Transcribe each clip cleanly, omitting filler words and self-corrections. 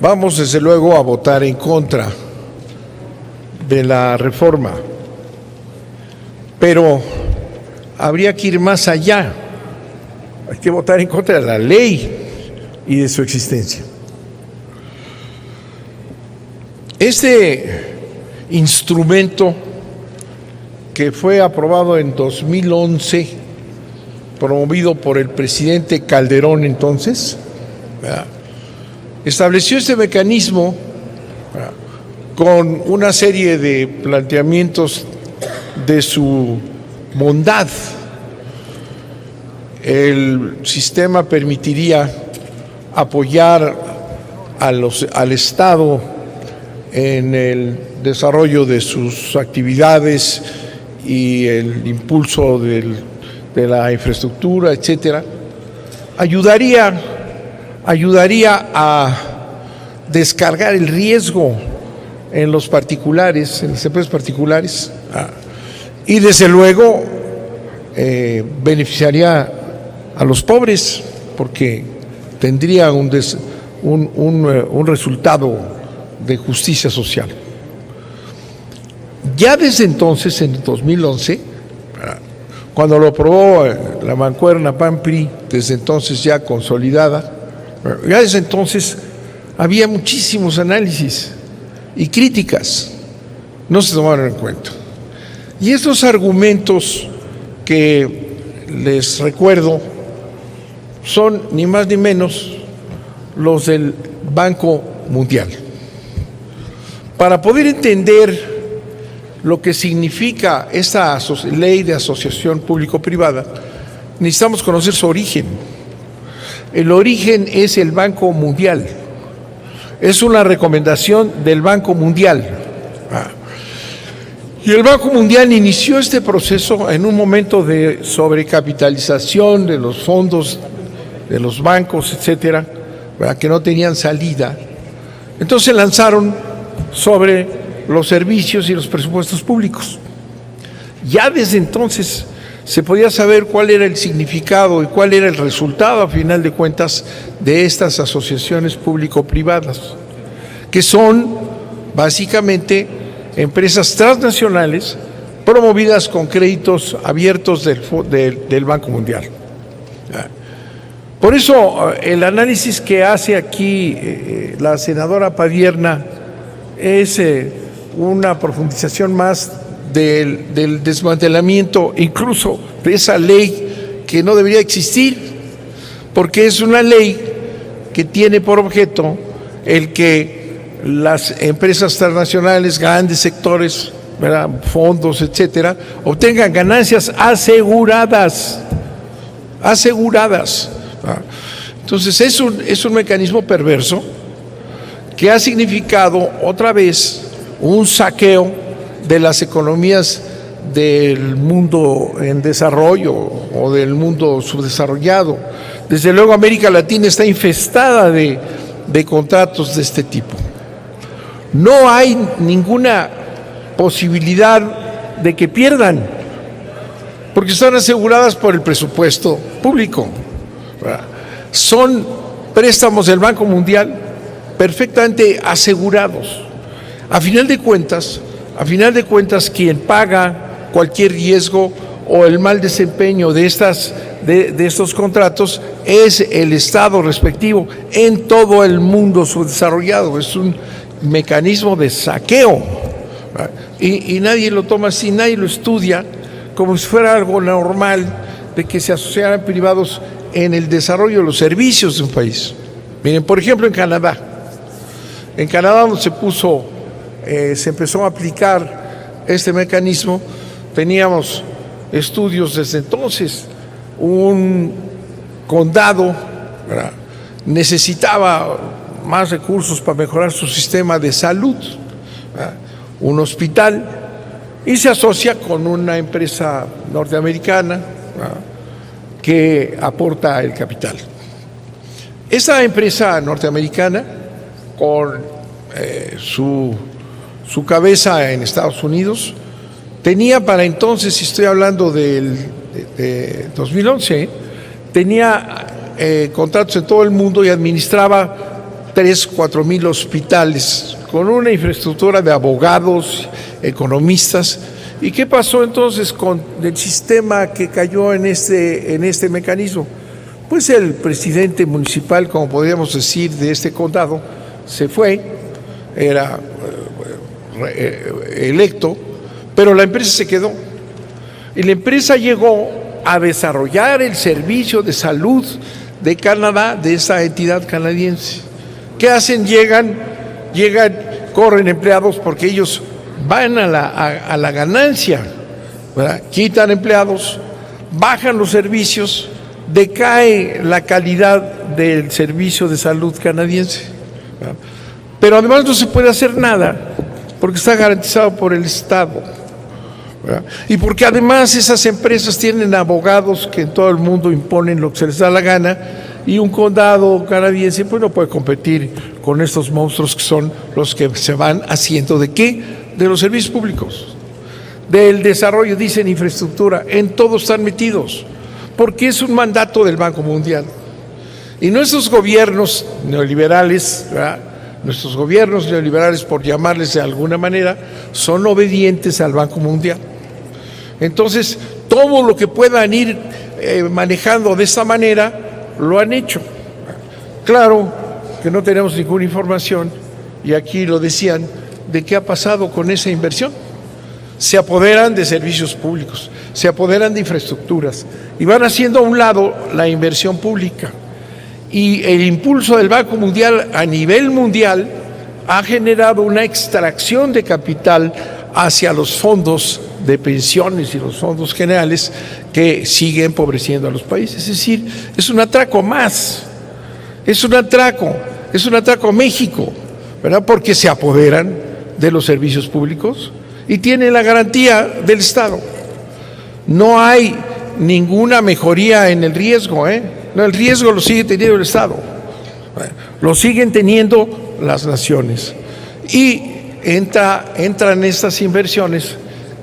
Vamos desde luego a votar en contra de la reforma, pero habría que ir más allá. Hay que votar en contra de la ley y de su existencia. Este instrumento que fue aprobado en 2011, promovido por el presidente Calderón entonces, estableció este mecanismo con una serie de planteamientos de su bondad. El sistema permitiría apoyar al Estado en el desarrollo de sus actividades y el impulso de la infraestructura, etcétera. Ayudaría a descargar el riesgo en los particulares, en las empresas particulares, y desde luego beneficiaría a los pobres, porque tendría un resultado de justicia social. Ya desde entonces, en 2011, cuando lo aprobó la mancuerna PAN-PRI, desde entonces ya consolidada, ya desde entonces había muchísimos análisis y críticas, no se tomaron en cuenta. Y estos argumentos que les recuerdo son ni más ni menos los del Banco Mundial. Para poder entender lo que significa esta ley de asociación público-privada, necesitamos conocer su origen. El origen es el Banco Mundial. Es una recomendación del Banco Mundial. Y el Banco Mundial inició este proceso en un momento de sobrecapitalización de los fondos, de los bancos, etcétera, que no tenían salida. Entonces lanzaron sobre los servicios y los presupuestos públicos. Ya desde entonces se podía saber cuál era el significado y cuál era el resultado, a final de cuentas, de estas asociaciones público-privadas, que son básicamente empresas transnacionales promovidas con créditos abiertos del Banco Mundial. Por eso el análisis que hace aquí la senadora Padierna es una profundización más del desmantelamiento incluso de esa ley que no debería existir, porque es una ley que tiene por objeto el que las empresas transnacionales, grandes sectores, ¿verdad?, fondos, etcétera, obtengan ganancias aseguradas. Entonces es un mecanismo perverso que ha significado otra vez un saqueo de las economías del mundo en desarrollo o del mundo subdesarrollado. Desde luego América Latina está infestada de contratos de este tipo. No hay ninguna posibilidad de que pierdan, porque están aseguradas por el presupuesto público. Son préstamos del Banco Mundial perfectamente asegurados. A final de cuentas, quien paga cualquier riesgo o el mal desempeño de estos contratos es el Estado respectivo en todo el mundo subdesarrollado. Es un mecanismo de saqueo y nadie lo toma así, nadie lo estudia como si fuera algo normal de que se asociaran privados en el desarrollo de los servicios de un país. Miren, por ejemplo, en Canadá donde se empezó a aplicar este mecanismo, teníamos estudios desde entonces. Un condado, ¿verdad?, necesitaba más recursos para mejorar su sistema de salud, ¿verdad?, un hospital, y se asocia con una empresa norteamericana, ¿verdad?, que aporta el capital. Esa empresa norteamericana, con su cabeza en Estados Unidos, tenía para entonces, si estoy hablando de 2011, tenía contratos en todo el mundo y administraba 4 mil hospitales, con una infraestructura de abogados, economistas. ¿Y qué pasó entonces con el sistema que cayó en este mecanismo? Pues el presidente municipal, como podríamos decir, de este condado, se fue, era electo, pero la empresa se quedó. Y la empresa llegó a desarrollar el servicio de salud de Canadá, de esa entidad canadiense. ¿Qué hacen? Llegan, corren empleados porque ellos van a la ganancia, ¿verdad? Quitan empleados, bajan los servicios, decae la calidad del servicio de salud canadiense, ¿verdad? Pero además no se puede hacer nada porque está garantizado por el Estado, ¿verdad? Y porque además esas empresas tienen abogados que en todo el mundo imponen lo que se les da la gana, y un condado canadiense pues no puede competir con estos monstruos que son los que se van haciendo ¿de qué? De los servicios públicos, del desarrollo, dicen infraestructura, en todo están metidos, porque es un mandato del Banco Mundial. Y nuestros gobiernos neoliberales, ¿verdad? Nuestros gobiernos neoliberales, por llamarles de alguna manera, son obedientes al Banco Mundial. Entonces, todo lo que puedan ir manejando de esta manera, lo han hecho. Claro que no tenemos ninguna información, y aquí lo decían, de qué ha pasado con esa inversión. Se apoderan de servicios públicos, se apoderan de infraestructuras, y van haciendo a un lado la inversión pública. Y el impulso del Banco Mundial a nivel mundial ha generado una extracción de capital hacia los fondos de pensiones y los fondos generales que siguen empobreciendo a los países. Es decir, es un atraco más, es un atraco a México, ¿verdad? Porque se apoderan de los servicios públicos y tienen la garantía del Estado. No hay ninguna mejoría en el riesgo, No, el riesgo lo sigue teniendo el Estado, lo siguen teniendo las naciones. Y entran estas inversiones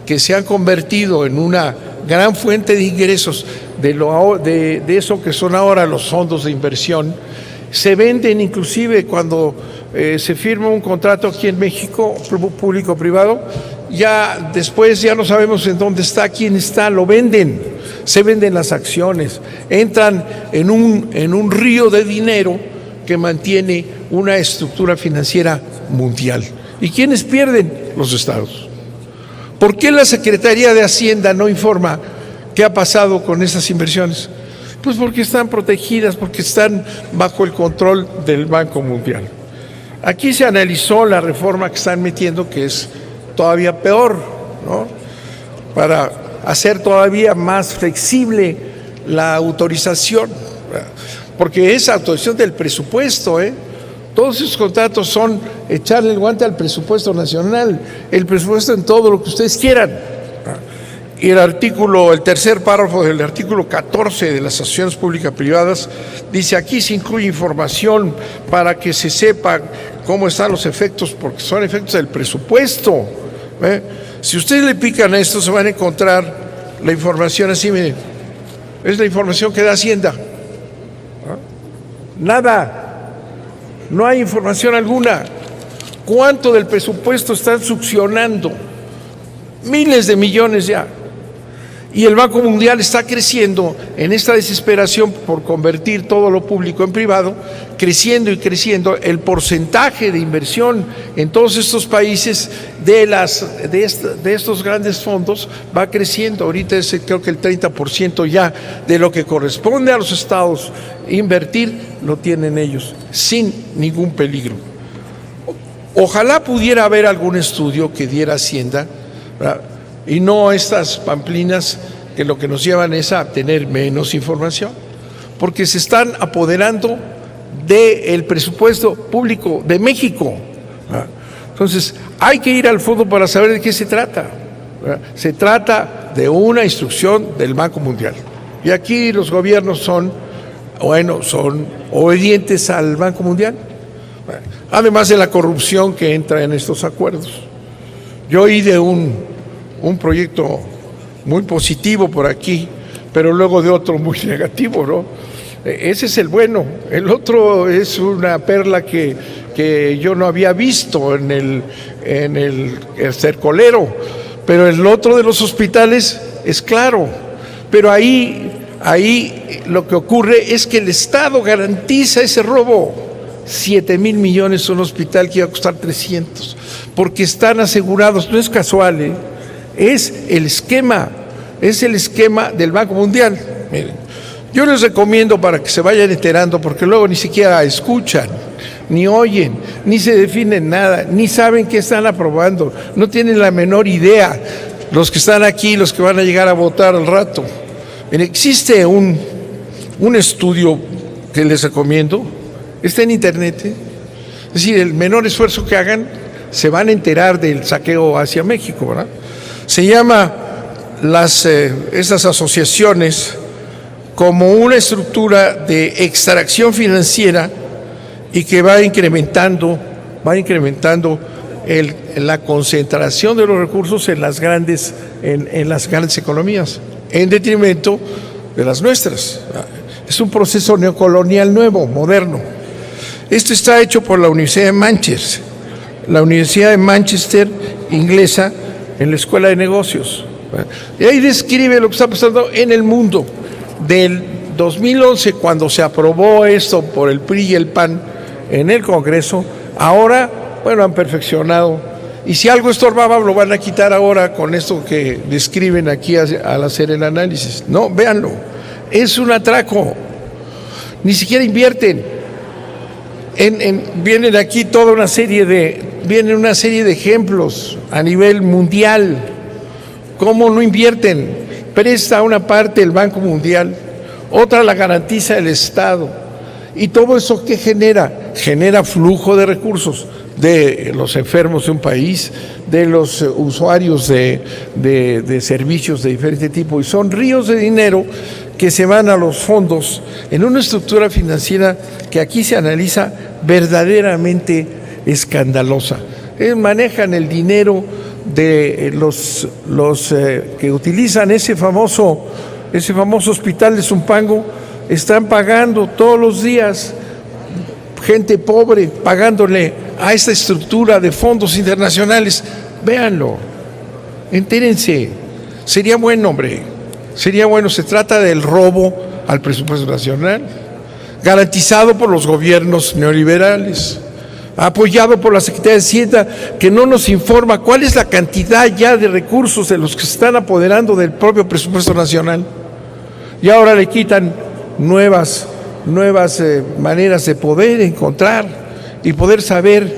que se han convertido en una gran fuente de ingresos de eso que son ahora los fondos de inversión. Se venden inclusive cuando se firma un contrato aquí en México, público-privado, ya después ya no sabemos en dónde está, quién está, lo venden, se venden las acciones, entran en un río de dinero que mantiene una estructura financiera mundial. ¿Y quiénes pierden? Los estados. ¿Por qué la Secretaría de Hacienda no informa qué ha pasado con esas inversiones? Pues porque están protegidas, porque están bajo el control del Banco Mundial. Aquí se analizó la reforma que están metiendo, que es todavía peor, ¿no? Para hacer todavía más flexible la autorización, porque es autorización del presupuesto, Todos esos contratos son echarle el guante al presupuesto nacional, el presupuesto en todo lo que ustedes quieran. Y el tercer párrafo del artículo 14 de las asociaciones públicas-privadas dice: aquí se incluye información para que se sepa cómo están los efectos, porque son efectos del presupuesto. Si ustedes le pican a esto, se van a encontrar la información así, miren, es la información que da Hacienda. Nada. No hay información alguna. ¿Cuánto del presupuesto están succionando? Miles de millones ya. Y el Banco Mundial está creciendo en esta desesperación por convertir todo lo público en privado, creciendo y creciendo. El porcentaje de inversión en todos estos países de estos grandes fondos va creciendo. Ahorita es creo que el 30% ya de lo que corresponde a los estados invertir lo tienen ellos, sin ningún peligro. Ojalá pudiera haber algún estudio que diera Hacienda, ¿verdad? Y no estas pamplinas que lo que nos llevan es a tener menos información, porque se están apoderando del presupuesto público de México. Entonces, hay que ir al fondo para saber de qué se trata. Se trata de una instrucción del Banco Mundial. Y aquí los gobiernos son obedientes al Banco Mundial, además de la corrupción que entra en estos acuerdos. Yo oí de un proyecto muy positivo por aquí, pero luego de otro muy negativo, ¿no? Ese es el bueno. El otro es una perla que yo no había visto en el cercolero, pero el otro de los hospitales es claro. Pero ahí lo que ocurre es que el Estado garantiza ese robo. 7,000 millones un hospital que iba a costar 300, porque están asegurados. No es casual, es el esquema del Banco Mundial. Miren, yo les recomiendo para que se vayan enterando, porque luego ni siquiera escuchan, ni oyen, ni se definen nada, ni saben qué están aprobando, no tienen la menor idea los que están aquí, los que van a llegar a votar al rato. Miren, existe un estudio que les recomiendo, está en internet, es decir, el menor esfuerzo que hagan, se van a enterar del saqueo hacia México, ¿verdad? Se llama esas asociaciones como una estructura de extracción financiera y que va incrementando la concentración de los recursos en las grandes economías, en detrimento de las nuestras. Es un proceso neocolonial nuevo, moderno. Esto está hecho por la Universidad de Manchester, inglesa, en la Escuela de Negocios. Y ahí describe lo que está pasando en el mundo. Del 2011, cuando se aprobó esto por el PRI y el PAN en el Congreso, ahora, bueno, han perfeccionado. Y si algo estorbaba, lo van a quitar ahora con esto que describen aquí al hacer el análisis. No, véanlo. Es un atraco. Ni siquiera invierten. Vienen aquí toda una serie de ejemplos a nivel mundial. ¿Cómo no invierten? Presta una parte el Banco Mundial, otra la garantiza el Estado. ¿Y todo eso qué genera? Genera flujo de recursos de los enfermos de un país, de los usuarios de servicios de diferente tipo. Y son ríos de dinero que se van a los fondos en una estructura financiera que aquí se analiza verdaderamente escandalosa. Manejan el dinero de los que utilizan ese famoso hospital de Zumpango, están pagando todos los días, gente pobre, pagándole a esta estructura de fondos internacionales. Véanlo, entérense, sería bueno, hombre, sería bueno. Se trata del robo al presupuesto nacional, garantizado por los gobiernos neoliberales, apoyado por la Secretaría de Hacienda, que no nos informa cuál es la cantidad ya de recursos de los que se están apoderando del propio presupuesto nacional. Y ahora le quitan nuevas maneras de poder encontrar y poder saber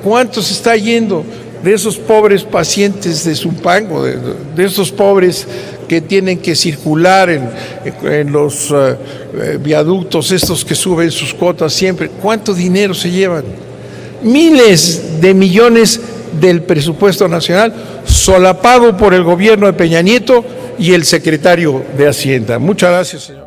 cuánto se está yendo de esos pobres pacientes de Zumpango, de esos pobres que tienen que circular en los viaductos estos que suben sus cuotas siempre. ¿Cuánto dinero se llevan? Miles de millones del presupuesto nacional, solapado por el gobierno de Peña Nieto y el secretario de Hacienda. Muchas gracias, señor.